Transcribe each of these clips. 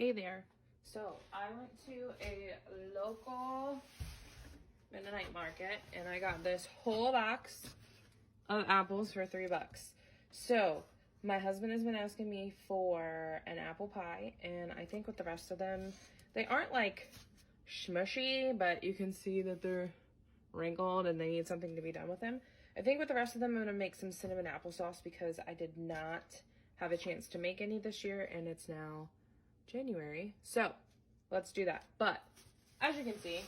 Hey there. So I went to a local Mennonite market and I got this whole box of apples for $3. So my husband has been asking me for an apple pie, and I think with the rest of them, they aren't like smushy, but you can see that they're wrinkled and they need something to be done with them. I think with the rest of them, I'm gonna make some cinnamon applesauce because I did not have a chance to make any this year and it's now January. So let's do that. But as you can see,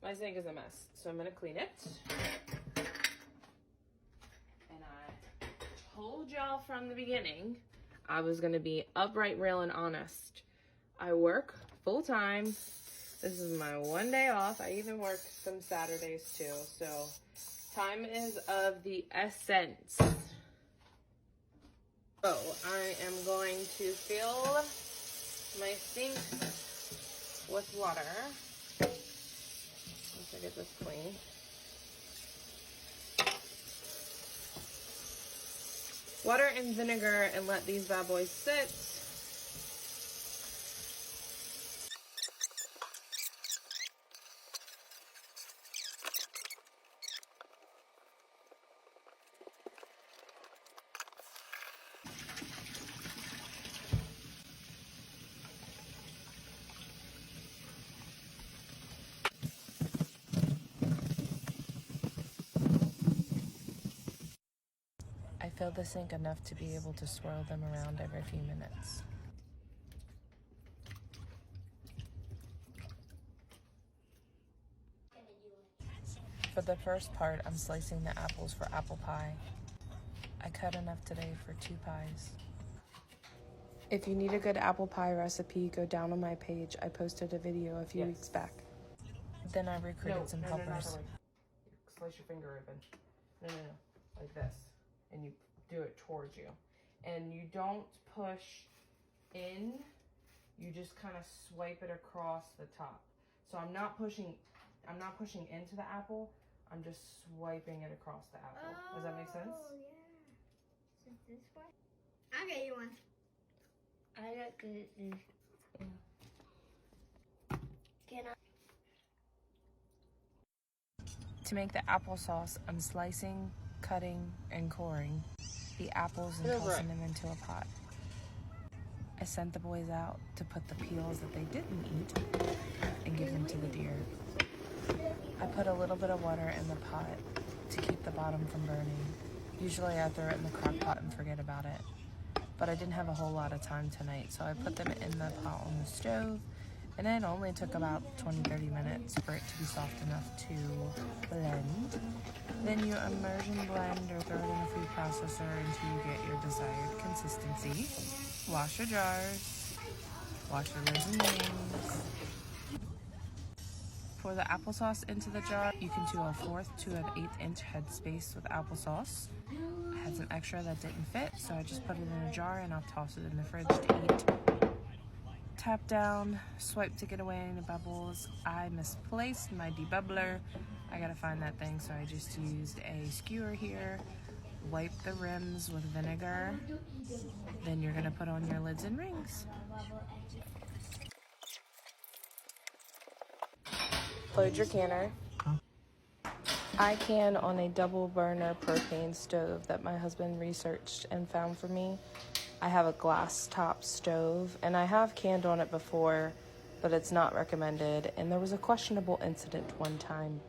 my sink is a mess. So I'm gonna clean it. And I told y'all from the beginning, I was gonna be upright, real, and honest. I work full time. This is my one day off. I even work some Saturdays too. So time is of the essence. So I am going to fill my sink with water. Once I get this clean. Water and vinegar, and let these bad boys sit. I filled the sink enough to be able to swirl them around every few minutes. For the first part, I'm slicing the apples for apple pie. I cut enough today for 2 pies. If you need a good apple pie recipe, go down on my page. I posted a video a few weeks back. Then I recruited some helpers. Slice your finger open. No. Like this. And you do it towards you. And you don't push in. You just kind of swipe it across the top. So I'm not pushing into the apple. I'm just swiping it across the apple. Does that make sense? Oh, yeah. So this way? I'll get you one. I got good. Can I? To make the applesauce, I'm slicing, cutting, and coring the apples and tossing them into a pot. I sent the boys out to put the peels that they didn't eat and give them to the deer. I put a little bit of water in the pot to keep the bottom from burning. Usually I throw it in the crock pot and forget about it. But I didn't have a whole lot of time tonight, so I put them in the pot on the stove, and it only took about 20-30 minutes for it to be soft enough to blend. Then you immersion blend or throw it in a food processor until you get your desired consistency. Wash your jars, wash your lids and rings. Pour the applesauce into the jar. You can do a 1/4 to an 1/8 inch headspace with applesauce. I had some extra that didn't fit, so I just put it in a jar and I'll toss it in the fridge to eat. Tap down, swipe to get away any bubbles. I misplaced my debubbler. I gotta find that thing, so I just used a skewer here. Wipe the rims with vinegar. Then you're gonna put on your lids and rings. Load your canner. I can on a double burner propane stove that my husband researched and found for me. I have a glass top stove and I have canned on it before, but it's not recommended. And there was a questionable incident one time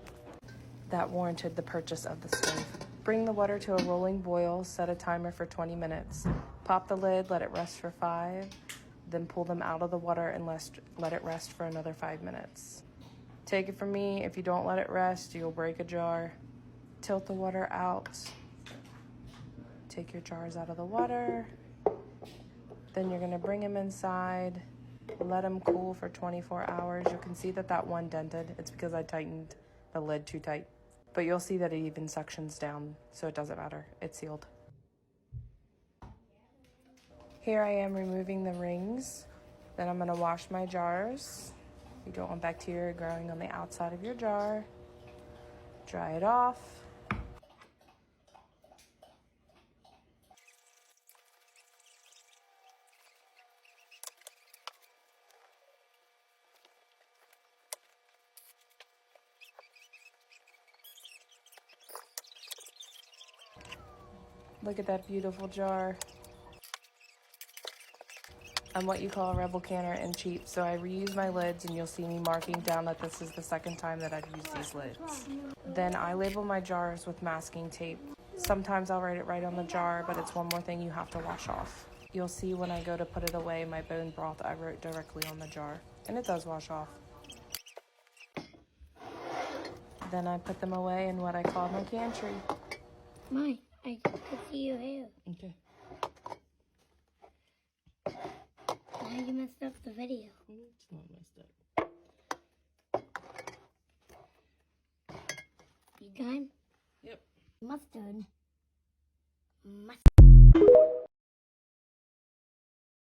that warranted the purchase of the stove. Bring the water to a rolling boil, set a timer for 20 minutes. Pop the lid, let it rest for 5, then pull them out of the water and let it rest for another 5 minutes. Take it from me, if you don't let it rest, you'll break a jar. Tilt the water out. Take your jars out of the water. Then you're gonna bring them inside, let them cool for 24 hours. You can see that that one dented. It's because I tightened the lid too tight. But you'll see that it even suctions down, so it doesn't matter. It's sealed. Here I am removing the rings. Then I'm gonna wash my jars. You don't want bacteria growing on the outside of your jar. Dry it off. Look at that beautiful jar. I'm what you call a rebel canner and cheap, so I reuse my lids, and you'll see me marking down that this is the second time that I've used these lids. Then I label my jars with masking tape. Sometimes I'll write it right on the jar, but it's one more thing you have to wash off. You'll see when I go to put it away, my bone broth I wrote directly on the jar, and it does wash off. Then I put them away in what I call my pantry. Mine, I can see your hair. Okay. Now you messed up the video. It's not messed up. You done? Yep. Mustard. Mustard.